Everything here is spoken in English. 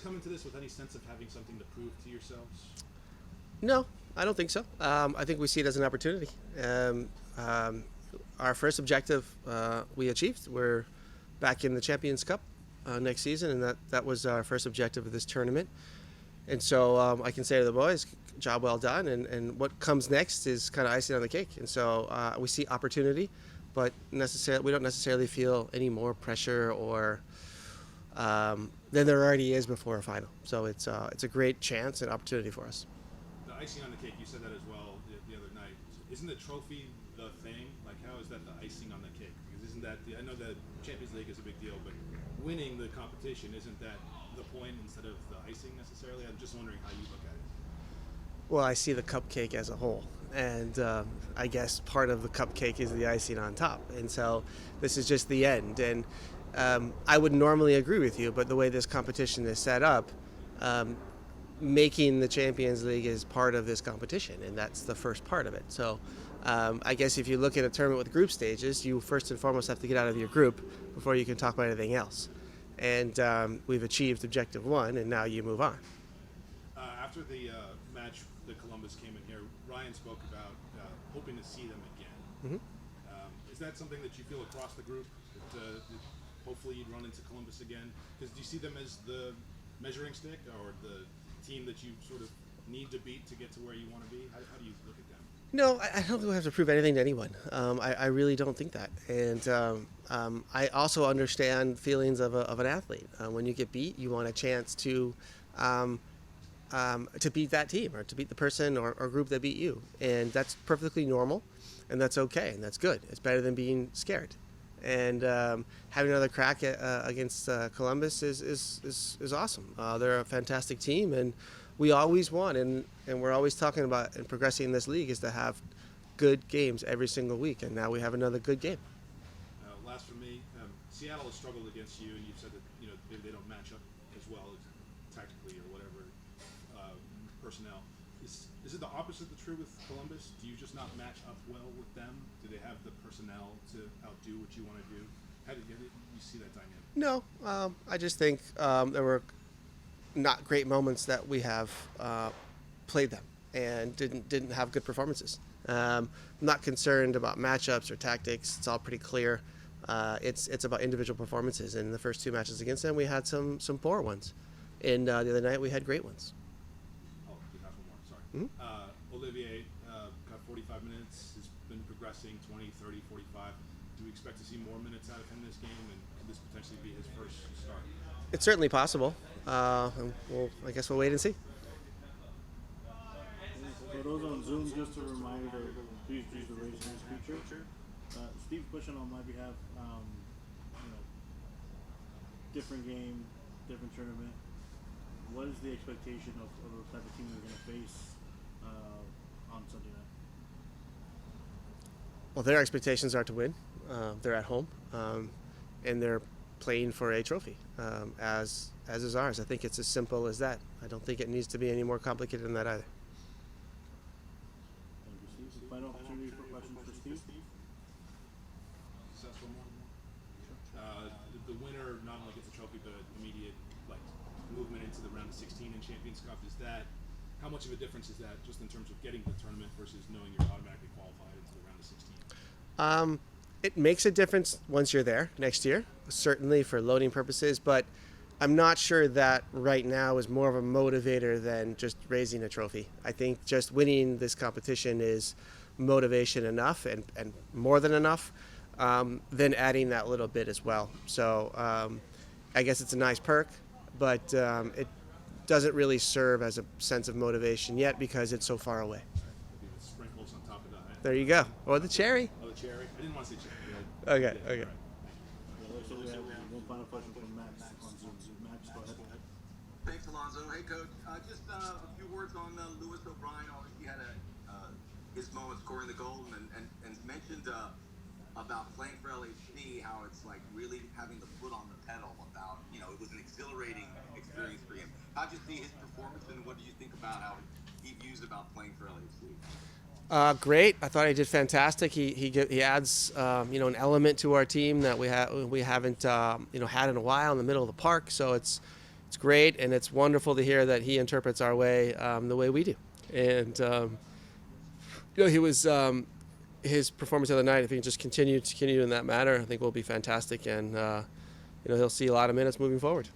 come into this with any sense of having something to prove to yourselves? No, I don't think so. I think we see it as an opportunity. Our first objective we achieved. We're back in the Champions Cup next season, and that was our first objective of this tournament. And so I can say to the boys, job well done, and what comes next is kind of icing on the cake. And so we see opportunity, but we don't necessarily feel any more pressure or than there already is before a final. So it's a great chance and opportunity for us. The icing on the cake, you said that as well the other night. Isn't the trophy the thing? Like, how is that the icing on the cake? Because isn't that I know the Champions League is a big deal, but winning the competition, isn't that the point instead of the icing necessarily? I'm just wondering how you look at it. Well, I see the cupcake as a whole, and I guess part of the cupcake is the icing on top. And so this is just the end. And I would normally agree with you, but the way this competition is set up, making the Champions League is part of this competition, and that's the first part of it. So I guess if you look at a tournament with group stages, you first and foremost have to get out of your group before you can talk about anything else. And we've achieved objective 1, and now you move on. After the match that Columbus came in here, Ryan spoke about hoping to see them again. Mm-hmm. Is that something that you feel across the group, that hopefully you'd run into Columbus again? Because do you see them as the measuring stick or the team that you sort of need to beat to get to where you want to be? How do you look at them? No, I don't think we have to prove anything to anyone. I really don't think that. And I also understand feelings of an athlete. When you get beat, you want a chance to beat that team or to beat the person or group that beat you. And that's perfectly normal, and that's okay, and that's good. It's better than being scared. And having another crack against Columbus is awesome. They're a fantastic team, and we always want, and we're always talking about and progressing in this league is to have good games every single week, and now we have another good game. Last for me, Seattle has struggled against you, and you've said that maybe they don't match up as well tactically or whatever personnel. Is it the opposite true with Columbus? Do you just not match up well with them? Do they have the personnel to outdo what you want to do? How do you see that dynamic? No, I just think there were not great moments that we have played them and didn't have good performances. I'm not concerned about matchups or tactics. It's all pretty clear. It's about individual performances. In the first 2 matches against them, we had some poor ones. And the other night, we had great ones. Oh, you have one more. Sorry. Mm-hmm. Olivier got 45 minutes. Has been progressing 20, 30, 45. Do we expect to see more minutes out of him this game? And could this potentially be his first start? It's certainly possible. I guess we'll wait and see. For those on Zoom, just a reminder, please use the raise hand feature. Steve's question on my behalf. Different game, different tournament. What is the expectation of the type of team we're going to face on Sunday night? Well, their expectations are to win. They're at home, and they're playing for a trophy, as is ours. I think it's as simple as that. I don't think it needs to be any more complicated than that either. Thank you, Steve. Final opportunity for questions for Steve. The winner not only gets a trophy, but immediate movement into the round of 16 in Champions Cup. How much of a difference is that just in terms of getting to the tournament versus knowing you're automatically qualified into the round of 16? It makes a difference once you're there next year, certainly for loading purposes, but I'm not sure that right now is more of a motivator than just raising a trophy. I think just winning this competition is motivation enough and more than enough, then adding that little bit as well. So I guess it's a nice perk, but it doesn't really serve as a sense of motivation yet because it's so far away. Maybe the sprinkles on top of that. There you go. Or the cherry. Oh, the cherry. I didn't want to say cherry. Okay. Right. So we have one final question from Max on Zoom. Max, go ahead. Thanks, Alonzo. Hey, Coach. Just a few words on Lewis O'Brien. Obviously, had his moment scoring the goal, and mentioned about playing for LHC, how it's like really having the foot on the pedal. About it was an exhilarating experience for him. How'd you see his performance, and what do you think about how he views about playing for LHC? Great. I thought he did fantastic. He adds an element to our team that we haven't had in a while in the middle of the park. So it's great, and it's wonderful to hear that he interprets our way the way we do. And he was his performance the other night. If he can just continue in that manner, I think will be fantastic, and he'll see a lot of minutes moving forward.